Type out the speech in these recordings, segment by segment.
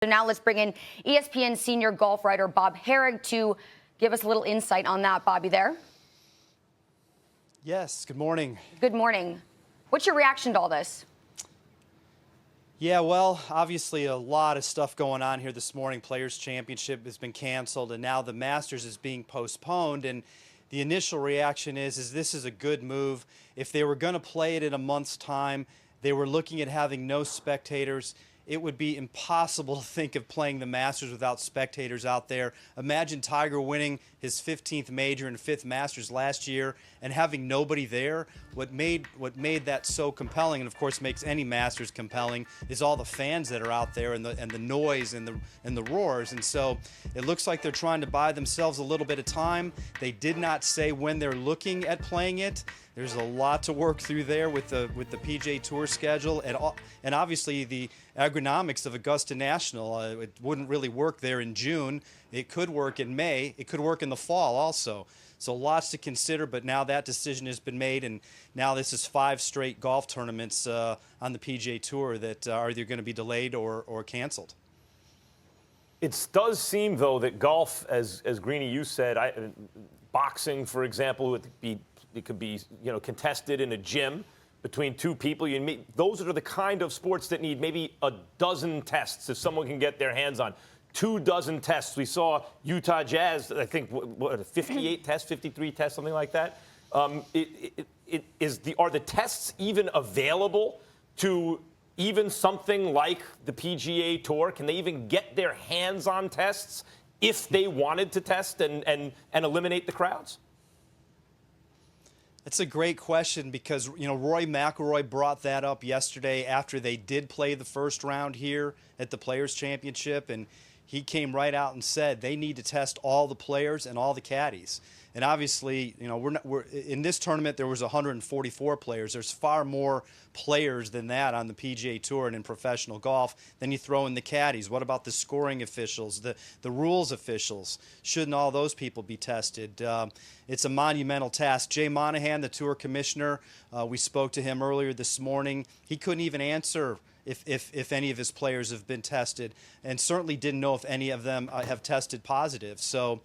So now let's bring in ESPN senior golf writer Bob Harig to give us a little insight on that. Bobby, there? Yes, good morning. Good morning. What's your reaction to all this? Yeah, well, obviously a lot of stuff going on here this morning. Players' Championship has been canceled, and now the Masters is being postponed. And the initial reaction is this is a good move. If they were going to play it in a month's time, they were looking at having no spectators. It would be impossible to think of playing the Masters without spectators out there. Imagine Tiger winning his 15th major and 5th Masters last year and having nobody there. What made that so compelling, and of course makes any Masters compelling, is all the fans that are out there and the noise and the roars. And so it looks like they're trying to buy themselves a little bit of time. They did not say when they're looking at playing it. There's a lot to work through there with the PGA Tour schedule and obviously the agronomics of Augusta National. It wouldn't really work there in June. It could work in May. It could work in the fall also. So lots to consider, but now that decision has been made, and now this is 5 straight golf tournaments on the PGA Tour that are either going to be delayed or canceled. It does seem, though, that golf, as Greeny, you said, boxing, for example, it could be contested in a gym between 2 people. Those are the kind of sports that need maybe a dozen tests if someone can get their hands on. 24 tests. We saw Utah Jazz, I think, 58 tests, 53 tests, something like that. Are the tests even available to even something like the PGA Tour? Can they even get their hands on tests if they wanted to test and eliminate the crowds? That's a great question because, Rory McIlroy brought that up yesterday after they did play the first round here at the Players' Championship, and he came right out and said they need to test all the players and all the caddies. And obviously, we're in this tournament there was 144 players. There's far more players than that on the PGA Tour and in professional golf. Then you throw in the caddies. What about the scoring officials, the rules officials? Shouldn't all those people be tested? It's a monumental task. Jay Monahan, the tour commissioner, we spoke to him earlier this morning. He couldn't even answer if any of his players have been tested, and certainly didn't know if any of them have tested positive. So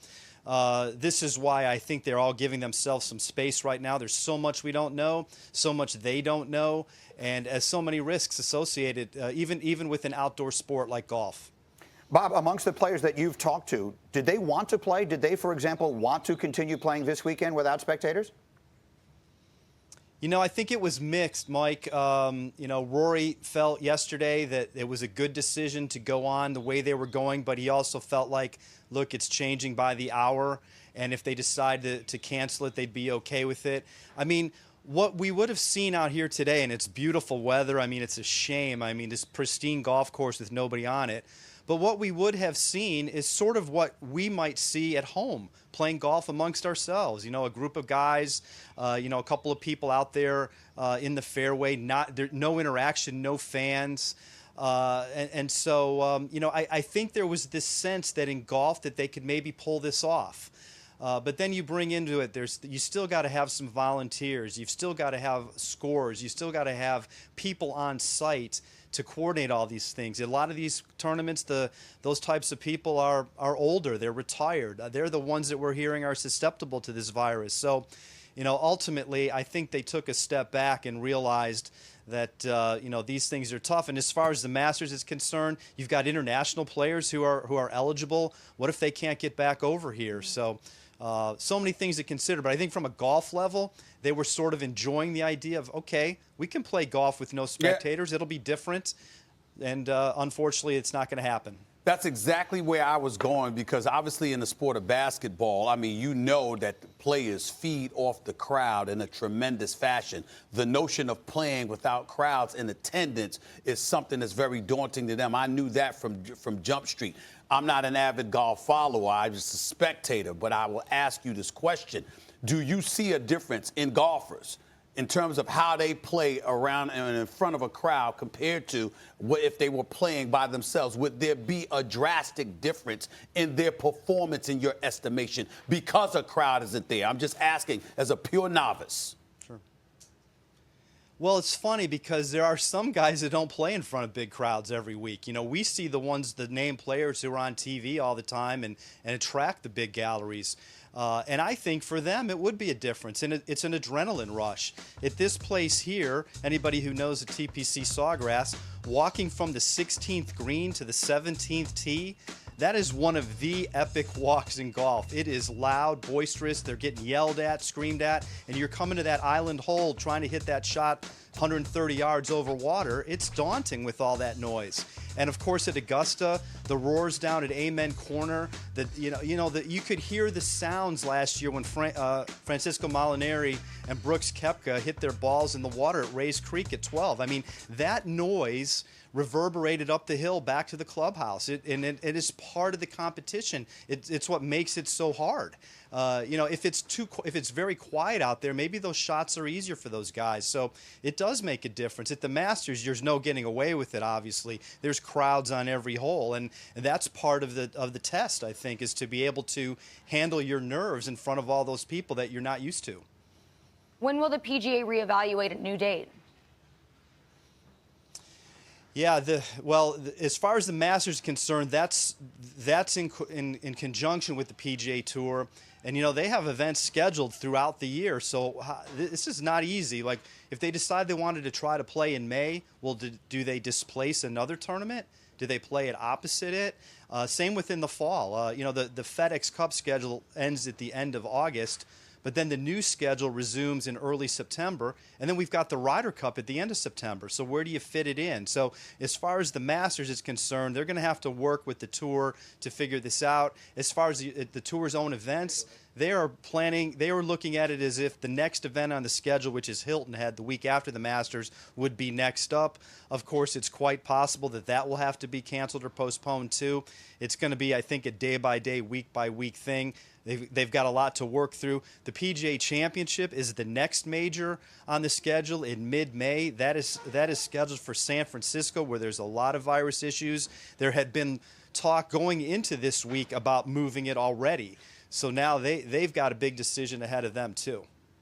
this is why I think they're all giving themselves some space right now. There's so much we don't know, so much they don't know, and as so many risks associated, even with an outdoor sport like golf. Bob, amongst the players that you've talked to, did they want to play? Did they, for example, want to continue playing this weekend without spectators? I think it was mixed, Mike. Rory felt yesterday that it was a good decision to go on the way they were going, but he also felt like, look, it's changing by the hour, and if they decide to cancel it, they'd be okay with it. I mean, what we would have seen out here today, and it's beautiful weather. I mean, it's a shame. I mean, this pristine golf course with nobody on it. But what we would have seen is sort of what we might see at home, playing golf amongst ourselves. A group of guys, a couple of people out there in the fairway, no interaction, no fans. So I think there was this sense that in golf that they could maybe pull this off. But then you bring into it, you still got to have some volunteers. You've still got to have scores. You still got to have people on site to coordinate all these things. A lot of these tournaments, those types of people are older. They're retired. They're the ones that we're hearing are susceptible to this virus. So, ultimately, I think they took a step back and realized that these things are tough. And as far as the Masters is concerned, you've got international players who are eligible. What if they can't get back over here? So many things to consider. But I think from a golf level, they were sort of enjoying the idea of, okay, we can play golf with no spectators. Yeah. It'll be different. And unfortunately, it's not going to happen. That's exactly where I was going, because obviously in the sport of basketball, I mean, that the players feed off the crowd in a tremendous fashion. The notion of playing without crowds in attendance is something that's very daunting to them. I knew that from Jump Street. I'm not an avid golf follower. I'm just a spectator. But I will ask you this question. Do you see a difference in golfers in terms of how they play around and in front of a crowd compared to if they were playing by themselves? Would there be a drastic difference in their performance in your estimation because a crowd isn't there? I'm just asking as a pure novice. Sure. Well, it's funny because there are some guys that don't play in front of big crowds every week. You know, we see the name players who are on TV all the time and attract the big galleries. And I think for them it would be a difference, and it's an adrenaline rush. At this place here, anybody who knows the TPC Sawgrass, walking from the 16th green to the 17th tee, that is one of the epic walks in golf. It is loud, boisterous, they're getting yelled at, screamed at, and you're coming to that island hole trying to hit that shot 130 yards over water. It's daunting with all that noise. And of course at Augusta, the roars down at Amen Corner, that that you could hear the sounds last year when Francisco Molinari and Brooks Koepka hit their balls in the water at Rays Creek at 12. I mean, that noise reverberated up the hill back to the clubhouse. It is part of the competition. It's what makes it so hard. If it's very quiet out there, maybe those shots are easier for those guys. So it does make a difference. At the Masters, there's no getting away with it. Obviously, there's crowds on every hole, and that's part of the test. I think is to be able to handle your nerves in front of all those people that you're not used to. When will the PGA reevaluate a new date? Yeah, as far as the Masters is concerned, that's in conjunction with the PGA Tour, and they have events scheduled throughout the year. So this is not easy. Like if they decide they wanted to try to play in May, well, do they displace another tournament? Do they play it opposite it? Same within the fall. The FedEx Cup schedule ends at the end of August. But then the new schedule resumes in early September, and then we've got the Ryder Cup at the end of September. So where do you fit it in? So as far as the Masters is concerned, they're going to have to work with the Tour to figure this out. As far as the Tour's own events, they are looking at it as if the next event on the schedule, which is Hilton Head the week after the Masters, would be next up. Of course, it's quite possible that will have to be canceled or postponed too. It's going to be, I think, a day-by-day, week-by-week thing. They've got a lot to work through. The PGA Championship is the next major on the schedule in mid-May. That is scheduled for San Francisco, where there's a lot of virus issues. There had been talk going into this week about moving it already. So now they've got a big decision ahead of them too.